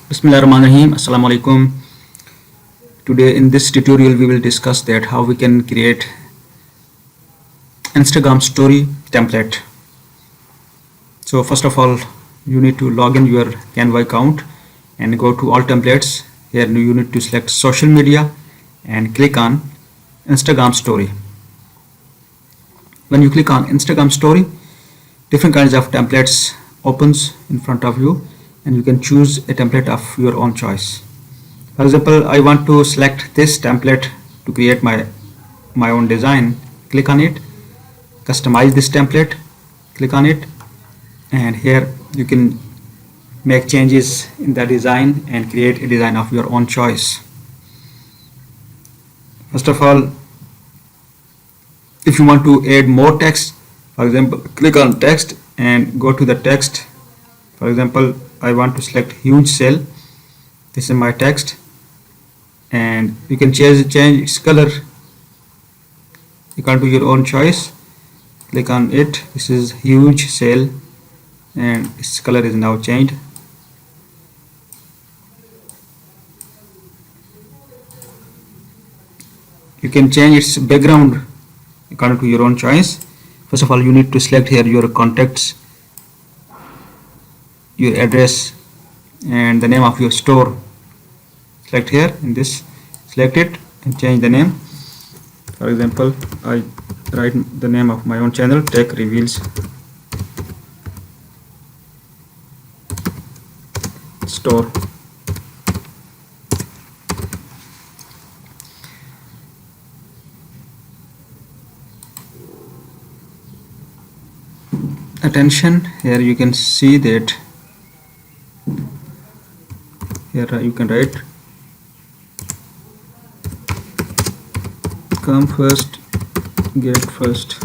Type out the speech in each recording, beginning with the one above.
Bismillahirrahmanirrahim. Assalamu alaikum. Today in this tutorial we will discuss that how we can create Instagram story template. So first of all, you need to log in your Canva account and go to all templates. Here you need to select social media and click on Instagram story. When you click on Instagram story, different kinds of templates opens in front of you and you can choose a template of your own choice. For example, I want to select this template to create my own design. Click on it, customize this template, click on it, and here you can make changes in the design and create a design of your own choice. First of all, if you want to add more text, for example, click on text and go to the text. For example, I want to select huge cell. This is my text, and you can change its color according to your own choice. Click on it. This is huge cell and its color is now changed. You can change its background according to your own choice. First of all, you need to select here your contacts, your address, and the name of your store. Select here in this, select it and change the name. For example, I write the name of my own channel, Tech Reveals Store. Attention, here you can see that here you can write come first, get first.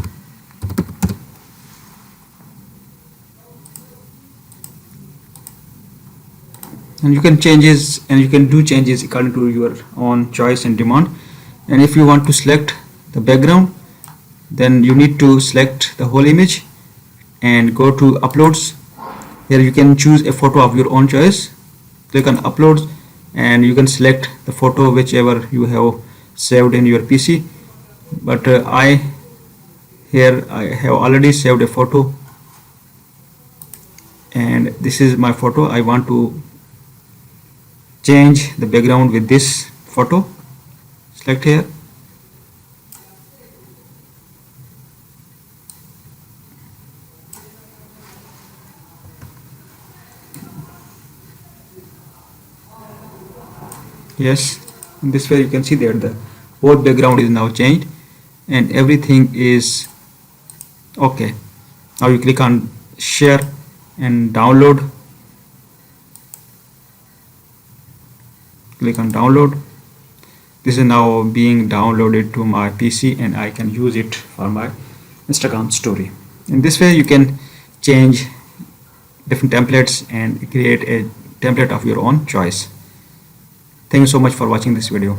And you can do changes according to your own choice and demand. And if you want to select the background, then you need to select the whole image and go to uploads. Here you can choose a photo of your own choice. Click on uploads and you can select the photo whichever you have saved in your PC, but I have already saved a photo and this is my photo. I want to change the background with this photo. Select here. Yes, in this way you can see that the whole background is now changed and everything is okay. Now you click on share and download. Click on download. This is now being downloaded to my PC and I can use it for my Instagram story. In this way you can change different templates and create a template of your own choice. Thank you so much for watching this video.